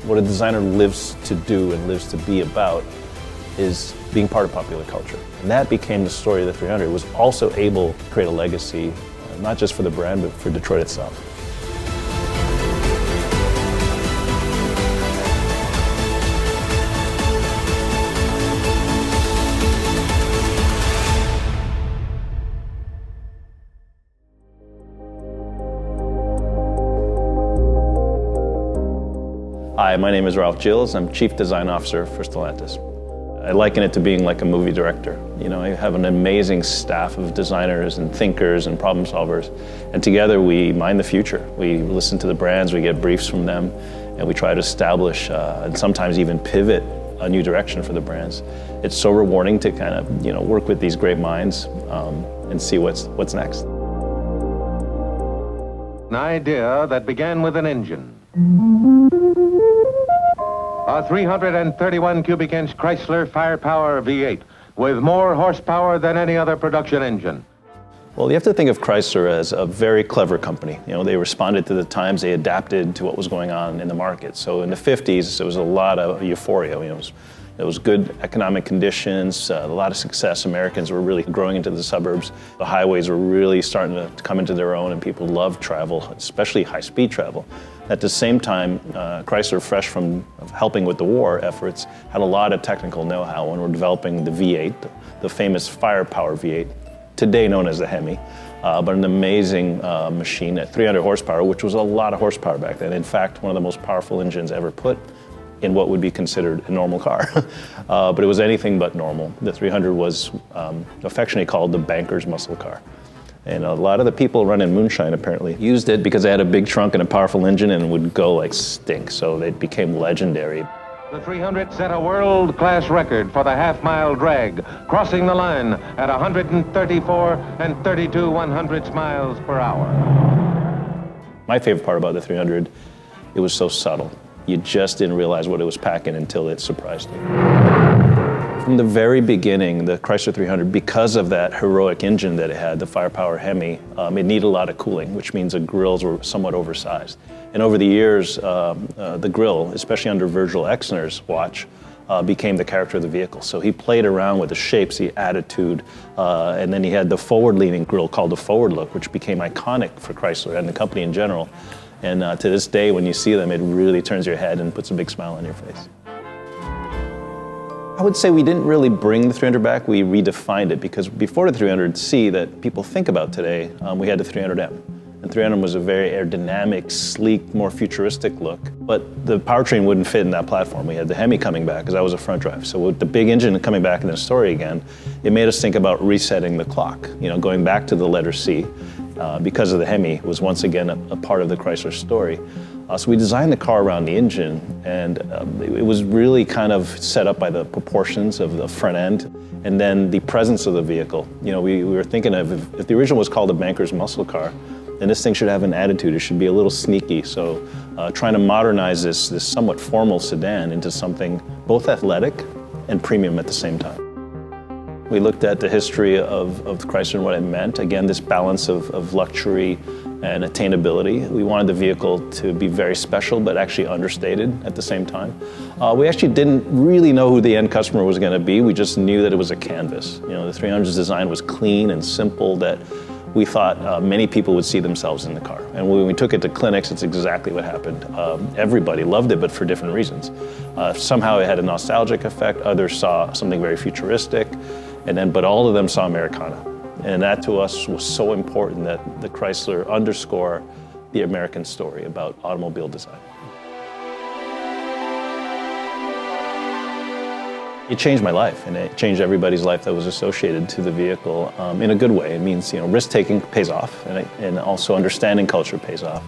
What a designer lives to do and lives to be about is being part of popular culture. And that became the story of the 300. It was also able to create a legacy, not just for the brand, but for Detroit itself. Hi, my name is Ralph Gilles. I'm Chief Design Officer for Stellantis. I liken it to being like a movie director. You know, I have an amazing staff of designers and thinkers and problem solvers, and together we mine the future. We listen to the brands, we get briefs from them, and we try to establish and sometimes even pivot a new direction for the brands. It's so rewarding to kind of, work with these great minds and see what's next. An idea that began with an engine. A 331 cubic inch Chrysler firepower V8 with more horsepower than any other production engine. Well, you have to think of Chrysler as a very clever company. They responded to the times, they adapted to what was going on in the market. So in the 50s, there was a lot of euphoria. It was good economic conditions, a lot of success. Americans were really growing into the suburbs. The highways were really starting to come into their own, and people loved travel, especially high-speed travel. At the same time, Chrysler, fresh from helping with the war efforts, had a lot of technical know-how when we're developing the V8, the famous firepower V8, today known as the Hemi, but an amazing machine at 300 horsepower, which was a lot of horsepower back then. In fact, one of the most powerful engines ever put in what would be considered a normal car. But it was anything but normal. The 300 was affectionately called the banker's muscle car. And a lot of the people running moonshine apparently used it because they had a big trunk and a powerful engine and would go like stink, so they became legendary. The 300 set a world-class record for the half-mile drag, crossing the line at 134 and 32 100ths miles per hour. My favorite part about the 300, it was so subtle. You just didn't realize what it was packing until it surprised you. From the very beginning, the Chrysler 300, because of that heroic engine that it had, the firepower Hemi, it needed a lot of cooling, which means the grills were somewhat oversized. And over the years, the grill, especially under Virgil Exner's watch, became the character of the vehicle. So he played around with the shapes, the attitude, and then he had the forward-leaning grill called the Forward Look, which became iconic for Chrysler and the company in general. And to this day, when you see them, it really turns your head and puts a big smile on your face. I would say we didn't really bring the 300 back, we redefined it, because before the 300C that people think about today, we had the 300M. And 300M was a very aerodynamic, sleek, more futuristic look, but the powertrain wouldn't fit in that platform. We had the Hemi coming back, because that was a front drive. So with the big engine coming back in the story again, it made us think about resetting the clock, going back to the letter C, because of the Hemi was once again a part of the Chrysler story. So we designed the car around the engine, and it was really kind of set up by the proportions of the front end and then the presence of the vehicle. We were thinking of, if the original was called a banker's muscle car, then this thing should have an attitude. It should be a little sneaky. So trying to modernize this somewhat formal sedan into something both athletic and premium at the same time. We looked at the history of Chrysler and what it meant. Again, this balance of luxury and attainability. We wanted the vehicle to be very special, but actually understated at the same time. We actually didn't really know who the end customer was going to be. We just knew that it was a canvas. The 300's design was clean and simple, that we thought many people would see themselves in the car. And when we took it to clinics, it's exactly what happened. Everybody loved it, but for different reasons. Somehow it had a nostalgic effect. Others saw something very futuristic. But all of them saw Americana. And that to us was so important, that the Chrysler underscore the American story about automobile design. It changed my life, and it changed everybody's life that was associated to the vehicle in a good way. It means, risk-taking pays off, and also understanding culture pays off.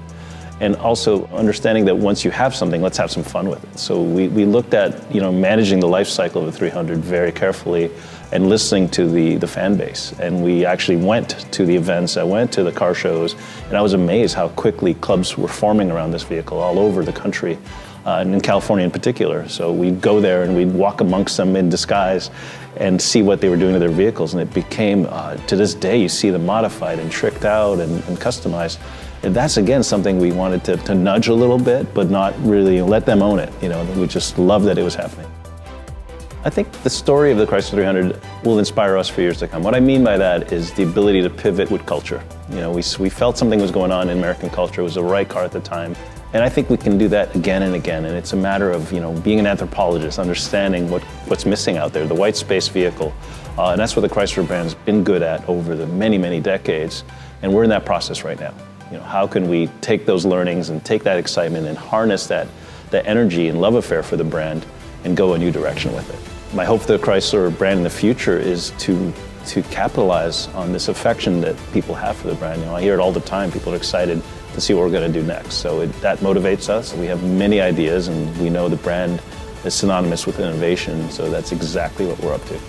And also understanding that once you have something, let's have some fun with it. So we looked at, managing the life cycle of the 300 very carefully and listening to the fan base. And we actually went to the events, I went to the car shows, and I was amazed how quickly clubs were forming around this vehicle all over the country, and in California in particular. So we'd go there and we'd walk amongst them in disguise and see what they were doing to their vehicles. And it became, to this day, you see them modified and tricked out and customized. And that's, again, something we wanted to nudge a little bit, but not really let them own it. We just loved that it was happening. I think the story of the Chrysler 300 will inspire us for years to come. What I mean by that is the ability to pivot with culture. We felt something was going on in American culture. It was the right car at the time. And I think we can do that again and again. And it's a matter of, being an anthropologist, understanding what's missing out there, the white space vehicle. And that's what the Chrysler brand's been good at over the many, many decades. And we're in that process right now. How can we take those learnings and take that excitement and harness that energy and love affair for the brand and go a new direction with it. My hope for the Chrysler brand in the future is to capitalize on this affection that people have for the brand. I hear it all the time. People are excited to see what we're going to do next. So that motivates us. We have many ideas, and we know the brand is synonymous with innovation, so that's exactly what we're up to.